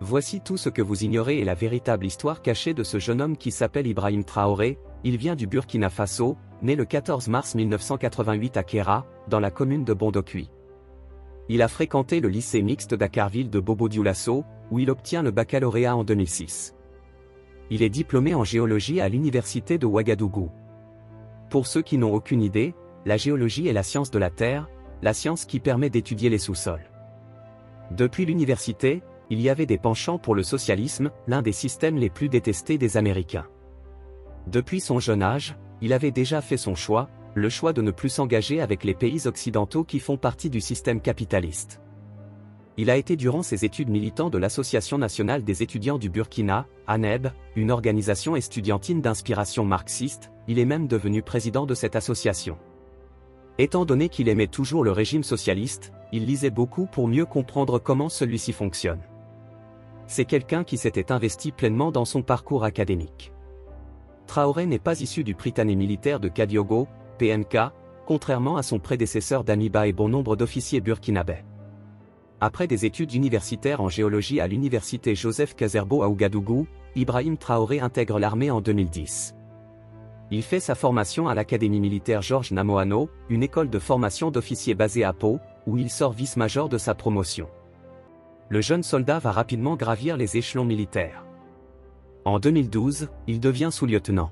Voici tout ce que vous ignorez et la véritable histoire cachée de ce jeune homme qui s'appelle Ibrahim Traoré. Il vient du Burkina Faso, né le 14 mars 1988 à Kéra, dans la commune de Bondokui. Il a fréquenté le lycée mixte d'Akarville de Bobo-Dioulasso, où il obtient le baccalauréat en 2006. Il est diplômé en géologie à l'université de Ouagadougou. Pour ceux qui n'ont aucune idée, la géologie est la science de la Terre, la science qui permet d'étudier les sous-sols. Depuis l'université, il y avait des penchants pour le socialisme, l'un des systèmes les plus détestés des Américains. Depuis son jeune âge, il avait déjà fait son choix, le choix de ne plus s'engager avec les pays occidentaux qui font partie du système capitaliste. Il a été durant ses études militant de l'Association nationale des étudiants du Burkina, ANEB, une organisation estudiantine d'inspiration marxiste. Il est même devenu président de cette association. Étant donné qu'il aimait toujours le régime socialiste, il lisait beaucoup pour mieux comprendre comment celui-ci fonctionne. C'est quelqu'un qui s'était investi pleinement dans son parcours académique. Traoré n'est pas issu du Prytanée militaire de Kadiogo, PMK, contrairement à son prédécesseur Damiba et bon nombre d'officiers burkinabés. Après des études universitaires en géologie à l'université Joseph Kazerbo à Ouagadougou, Ibrahim Traoré intègre l'armée en 2010. Il fait sa formation à l'Académie militaire Georges Namoano, une école de formation d'officiers basée à Pau, où il sort vice-major de sa promotion. Le jeune soldat va rapidement gravir les échelons militaires. En 2012, il devient sous-lieutenant.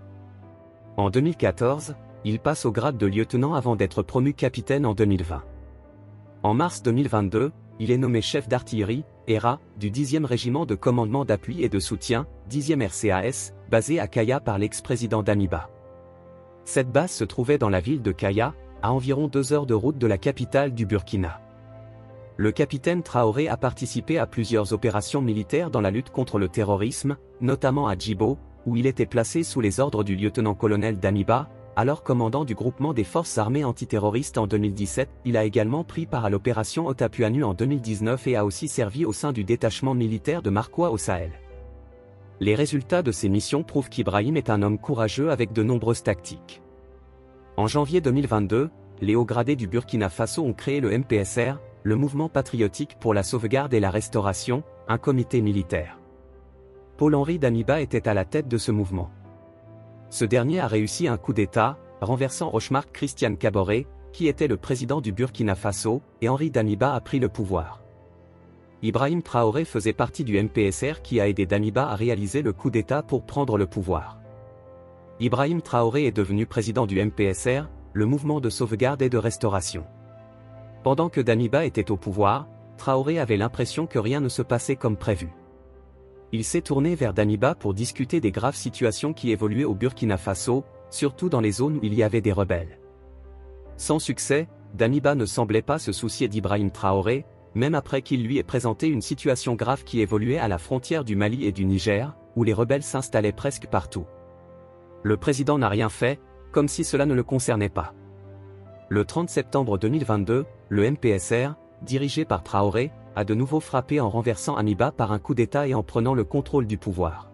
En 2014, il passe au grade de lieutenant avant d'être promu capitaine en 2020. En mars 2022, il est nommé chef d'artillerie, ERA, du 10e régiment de commandement d'appui et de soutien, 10e RCAS, basé à Kaya par l'ex-président Damiba. Cette base se trouvait dans la ville de Kaya, à environ 2 heures de route de la capitale du Burkina. Le capitaine Traoré a participé à plusieurs opérations militaires dans la lutte contre le terrorisme, notamment à Djibo, où il était placé sous les ordres du lieutenant-colonel Damiba, alors commandant du groupement des forces armées antiterroristes en 2017. Il a également pris part à l'opération Otapuanu en 2019 et a aussi servi au sein du détachement militaire de Marcoua au Sahel. Les résultats de ces missions prouvent qu'Ibrahim est un homme courageux avec de nombreuses tactiques. En janvier 2022, les hauts gradés du Burkina Faso ont créé le MPSR, le Mouvement patriotique pour la sauvegarde et la restauration, un comité militaire. Paul-Henri Damiba était à la tête de ce mouvement. Ce dernier a réussi un coup d'État, renversant Rochmark Christian Kaboré, qui était le président du Burkina Faso, et Henri Damiba a pris le pouvoir. Ibrahim Traoré faisait partie du MPSR qui a aidé Damiba à réaliser le coup d'État pour prendre le pouvoir. Ibrahim Traoré est devenu président du MPSR, le mouvement de sauvegarde et de restauration. Pendant que Damiba était au pouvoir, Traoré avait l'impression que rien ne se passait comme prévu. Il s'est tourné vers Damiba pour discuter des graves situations qui évoluaient au Burkina Faso, surtout dans les zones où il y avait des rebelles. Sans succès, Damiba ne semblait pas se soucier d'Ibrahim Traoré, même après qu'il lui ait présenté une situation grave qui évoluait à la frontière du Mali et du Niger, où les rebelles s'installaient presque partout. Le président n'a rien fait, comme si cela ne le concernait pas. Le 30 septembre 2022, le MPSR, dirigé par Traoré, a de nouveau frappé en renversant Damiba par un coup d'État et en prenant le contrôle du pouvoir.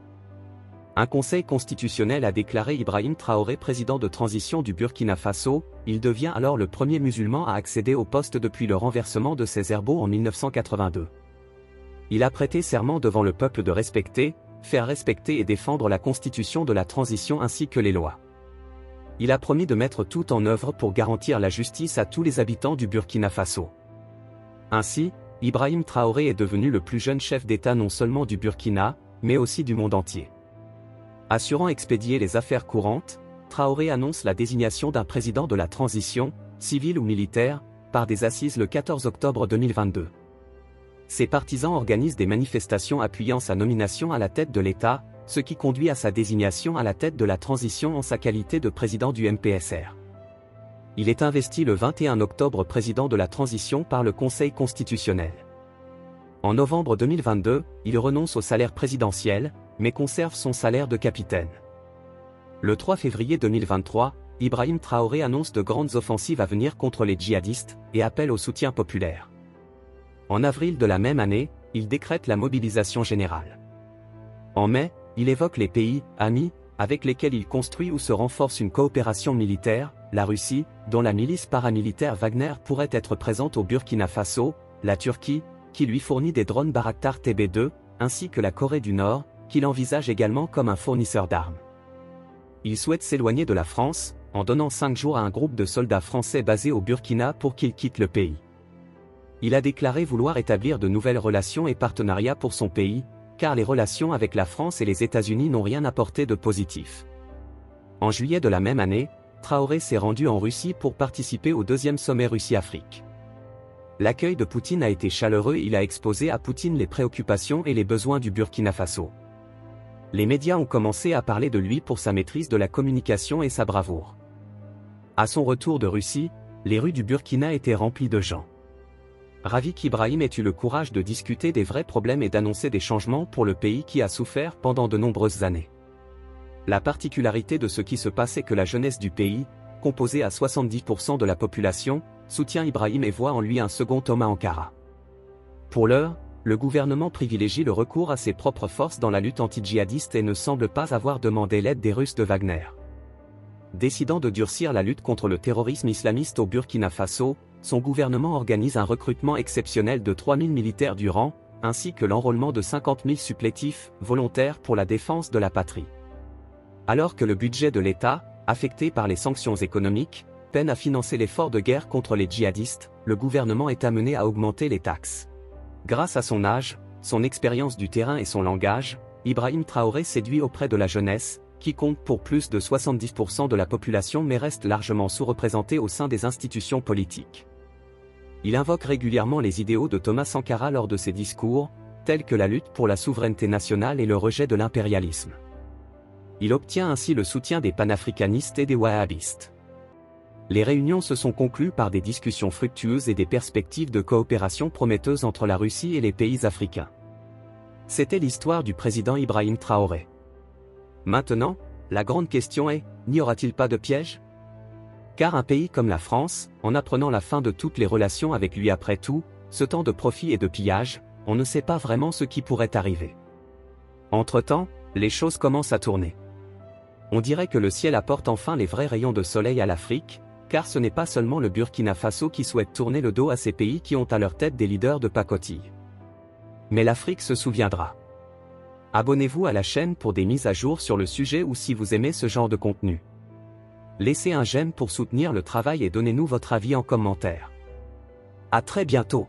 Un conseil constitutionnel a déclaré Ibrahim Traoré président de transition du Burkina Faso. Il devient alors le premier musulman à accéder au poste depuis le renversement de Césaire-Beau en 1982. Il a prêté serment devant le peuple de respecter, faire respecter et défendre la constitution de la transition ainsi que les lois. Il a promis de mettre tout en œuvre pour garantir la justice à tous les habitants du Burkina Faso. Ainsi, Ibrahim Traoré est devenu le plus jeune chef d'État non seulement du Burkina, mais aussi du monde entier. Assurant expédier les affaires courantes, Traoré annonce la désignation d'un président de la transition, civil ou militaire, par des assises le 14 octobre 2022. Ses partisans organisent des manifestations appuyant sa nomination à la tête de l'État, ce qui conduit à sa désignation à la tête de la transition en sa qualité de président du MPSR. Il est investi le 21 octobre président de la transition par le Conseil constitutionnel. En novembre 2022, il renonce au salaire présidentiel, mais conserve son salaire de capitaine. Le 3 février 2023, Ibrahim Traoré annonce de grandes offensives à venir contre les djihadistes et appelle au soutien populaire. En avril de la même année, il décrète la mobilisation générale. En mai, il évoque les pays amis avec lesquels il construit ou se renforce une coopération militaire, la Russie, dont la milice paramilitaire Wagner pourrait être présente au Burkina Faso, la Turquie, qui lui fournit des drones Bayraktar TB2, ainsi que la Corée du Nord, qu'il envisage également comme un fournisseur d'armes. Il souhaite s'éloigner de la France, en donnant 5 jours à un groupe de soldats français basés au Burkina pour qu'il quitte le pays. Il a déclaré vouloir établir de nouvelles relations et partenariats pour son pays, car les relations avec la France et les États-Unis n'ont rien apporté de positif. En juillet de la même année, Traoré s'est rendu en Russie pour participer au 2e sommet Russie-Afrique. L'accueil de Poutine a été chaleureux et il a exposé à Poutine les préoccupations et les besoins du Burkina Faso. Les médias ont commencé à parler de lui pour sa maîtrise de la communication et sa bravoure. À son retour de Russie, les rues du Burkina étaient remplies de gens. Rafik Ibrahim a eu le courage de discuter des vrais problèmes et d'annoncer des changements pour le pays qui a souffert pendant de nombreuses années. La particularité de ce qui se passe est que la jeunesse du pays, composée à 70% de la population, soutient Ibrahim et voit en lui un second Thomas Sankara. Pour l'heure, le gouvernement privilégie le recours à ses propres forces dans la lutte anti-djihadiste et ne semble pas avoir demandé l'aide des Russes de Wagner. Décidant de durcir la lutte contre le terrorisme islamiste au Burkina Faso, son gouvernement organise un recrutement exceptionnel de 3000 militaires du rang, ainsi que l'enrôlement de 50 000 supplétifs, volontaires pour la défense de la patrie. Alors que le budget de l'État, affecté par les sanctions économiques, peine à financer l'effort de guerre contre les djihadistes, le gouvernement est amené à augmenter les taxes. Grâce à son âge, son expérience du terrain et son langage, Ibrahim Traoré séduit auprès de la jeunesse, qui compte pour plus de 70% de la population mais reste largement sous-représenté au sein des institutions politiques. Il invoque régulièrement les idéaux de Thomas Sankara lors de ses discours, tels que la lutte pour la souveraineté nationale et le rejet de l'impérialisme. Il obtient ainsi le soutien des panafricanistes et des wahhabistes. Les réunions se sont conclues par des discussions fructueuses et des perspectives de coopération prometteuses entre la Russie et les pays africains. C'était l'histoire du président Ibrahim Traoré. Maintenant, la grande question est, n'y aura-t-il pas de piège ? Car un pays comme la France, en apprenant la fin de toutes les relations avec lui après tout, ce temps de profit et de pillage, on ne sait pas vraiment ce qui pourrait arriver. Entre-temps, les choses commencent à tourner. On dirait que le ciel apporte enfin les vrais rayons de soleil à l'Afrique, car ce n'est pas seulement le Burkina Faso qui souhaite tourner le dos à ces pays qui ont à leur tête des leaders de pacotille. Mais l'Afrique se souviendra. Abonnez-vous à la chaîne pour des mises à jour sur le sujet ou si vous aimez ce genre de contenu. Laissez un j'aime pour soutenir le travail et donnez-nous votre avis en commentaire. À très bientôt.